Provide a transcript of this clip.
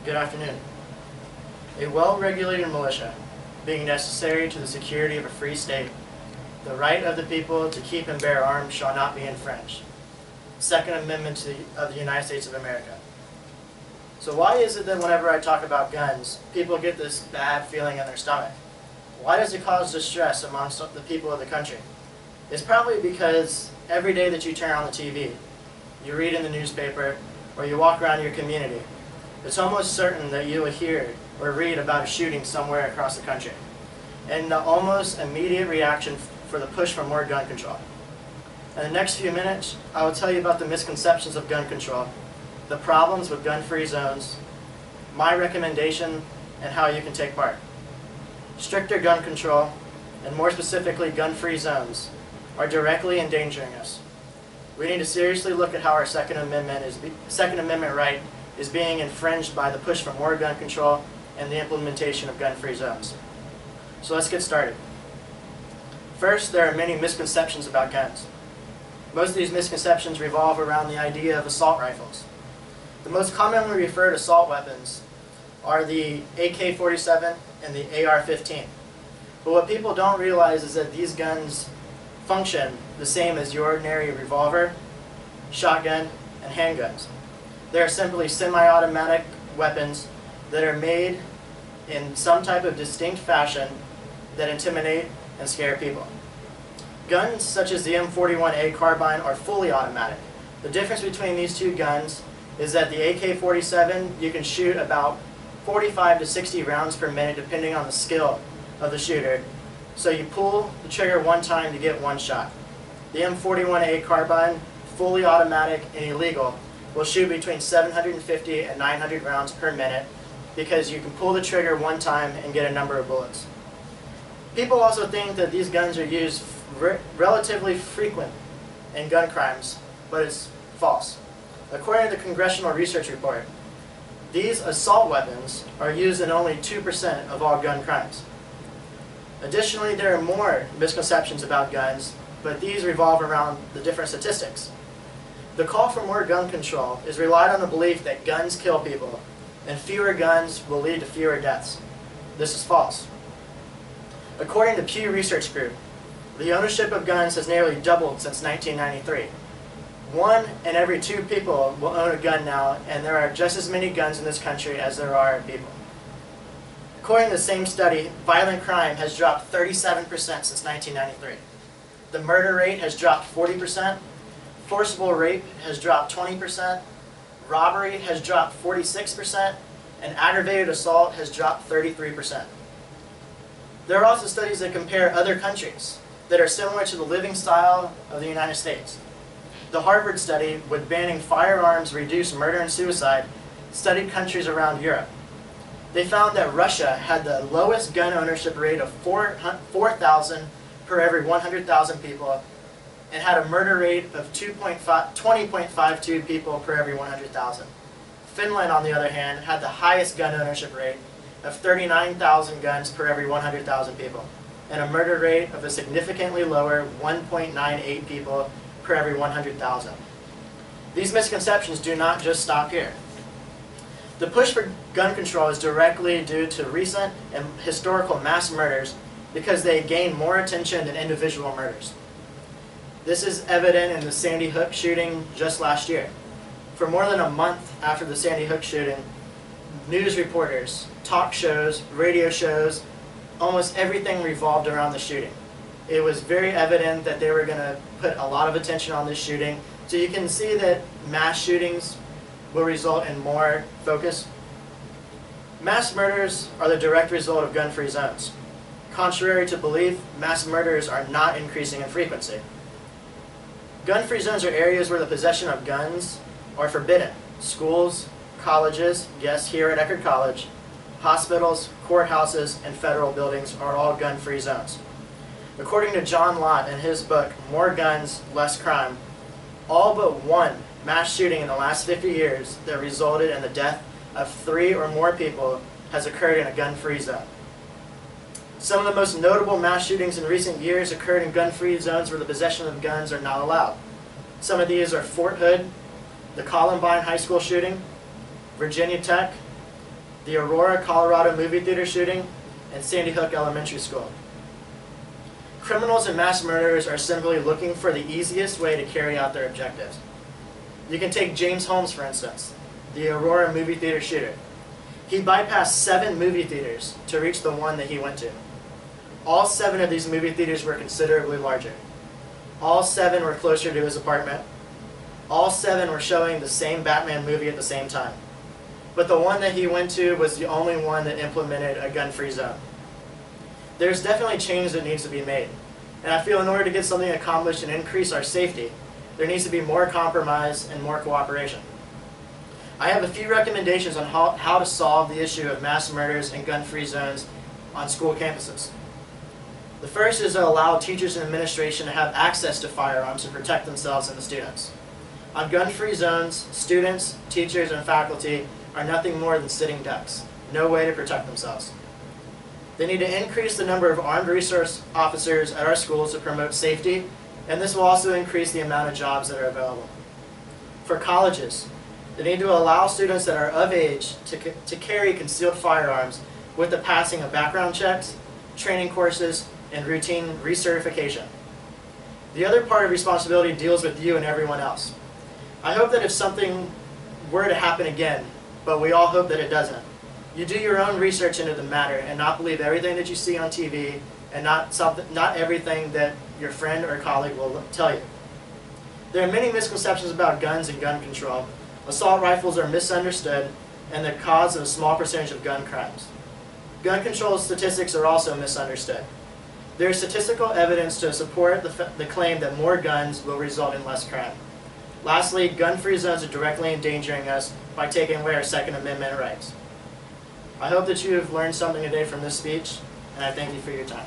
Good afternoon. A well-regulated militia, being necessary to the security of a free state, the right of the people to keep and bear arms shall not be infringed. Second Amendment of the United States of America. So why is it that whenever I talk about guns, people get this bad feeling in their stomach? Why does it cause distress amongst the people of the country? It's probably because every day that you turn on the TV, you read in the newspaper, or you walk around your community, it's almost certain that you will hear or read about a shooting somewhere across the country, and the almost immediate reaction for the push for more gun control. In the next few minutes, I will tell you about the misconceptions of gun control, the problems with gun-free zones, my recommendation, and how you can take part. Stricter gun control, and more specifically gun-free zones, are directly endangering us. We need to seriously look at how our Second Amendment right is being infringed by the push for more gun control and the implementation of gun-free zones. So let's get started. First, there are many misconceptions about guns. Most of these misconceptions revolve around the idea of assault rifles. The most commonly referred assault weapons are the AK-47 and the AR-15. But what people don't realize is that these guns function the same as your ordinary revolver, shotgun, and handguns. They are simply semi-automatic weapons that are made in some type of distinct fashion that intimidate and scare people. Guns such as the M41A carbine are fully automatic. The difference between these two guns is that the AK-47, you can shoot about 45 to 60 rounds per minute depending on the skill of the shooter. So you pull the trigger one time to get one shot. The M41A carbine, fully automatic and illegal, will shoot between 750 and 900 rounds per minute because you can pull the trigger one time and get a number of bullets. People also think that these guns are used relatively frequent in gun crimes, but it's false. According to the Congressional Research Report, these assault weapons are used in only 2% of all gun crimes. Additionally, there are more misconceptions about guns, but these revolve around the different statistics. The call for more gun control is relied on the belief that guns kill people, and fewer guns will lead to fewer deaths. This is false. According to Pew Research Group, the ownership of guns has nearly doubled since 1993. 1 in every 2 people will own a gun now, and there are just as many guns in this country as there are people. According to the same study, violent crime has dropped 37% since 1993. The murder rate has dropped 40%. Forcible rape has dropped 20%, robbery has dropped 46%, and aggravated assault has dropped 33%. There are also studies that compare other countries that are similar to the living style of the United States. The Harvard study, with banning firearms reduce murder and suicide, studied countries around Europe. They found that Russia had the lowest gun ownership rate of 4,000 per every 100,000 people, and had a murder rate of 20.52 people per every 100,000. Finland, on the other hand, had the highest gun ownership rate of 39,000 guns per every 100,000 people, and a murder rate of a significantly lower 1.98 people per every 100,000. These misconceptions do not just stop here. The push for gun control is directly due to recent and historical mass murders because they gain more attention than individual murders. This is evident in the Sandy Hook shooting just last year. For more than a month after the Sandy Hook shooting, news reporters, talk shows, radio shows, almost everything revolved around the shooting. It was very evident that they were going to put a lot of attention on this shooting. So you can see that mass shootings will result in more focus. Mass murders are the direct result of gun-free zones. Contrary to belief, mass murders are not increasing in frequency. Gun-free zones are areas where the possession of guns are forbidden. Schools, colleges, yes, here at Eckerd College, hospitals, courthouses, and federal buildings are all gun-free zones. According to John Lott in his book, More Guns, Less Crime, all but one mass shooting in the last 50 years that resulted in the death of 3 or more people has occurred in a gun-free zone. Some of the most notable mass shootings in recent years occurred in gun-free zones where the possession of guns are not allowed. Some of these are Fort Hood, the Columbine High School shooting, Virginia Tech, the Aurora, Colorado movie theater shooting, and Sandy Hook Elementary School. Criminals and mass murderers are simply looking for the easiest way to carry out their objectives. You can take James Holmes, for instance, the Aurora movie theater shooter. He bypassed 7 movie theaters to reach the one that he went to. All 7 of these movie theaters were considerably larger. All 7 were closer to his apartment. All 7 were showing the same Batman movie at the same time. But the one that he went to was the only one that implemented a gun-free zone. There's definitely change that needs to be made. And I feel in order to get something accomplished and increase our safety, there needs to be more compromise and more cooperation. I have a few recommendations on how to solve the issue of mass murders and gun-free zones on school campuses. The first is to allow teachers and administration to have access to firearms to protect themselves and the students. On gun-free zones, students, teachers, and faculty are nothing more than sitting ducks. No way to protect themselves. They need to increase the number of armed resource officers at our schools to promote safety, and this will also increase the amount of jobs that are available. For colleges, they need to allow students that are of age to carry concealed firearms with the passing of background checks, training courses, and routine recertification. The other part of responsibility deals with you and everyone else. I hope that if something were to happen again, but we all hope that it doesn't, you do your own research into the matter and not believe everything that you see on TV and not everything that your friend or colleague will tell you. There are many misconceptions about guns and gun control. Assault rifles are misunderstood and the cause of a small percentage of gun crimes. Gun control statistics are also misunderstood. There is statistical evidence to support the claim that more guns will result in less crime. Lastly, gun-free zones are directly endangering us by taking away our Second Amendment rights. I hope that you have learned something today from this speech, and I thank you for your time.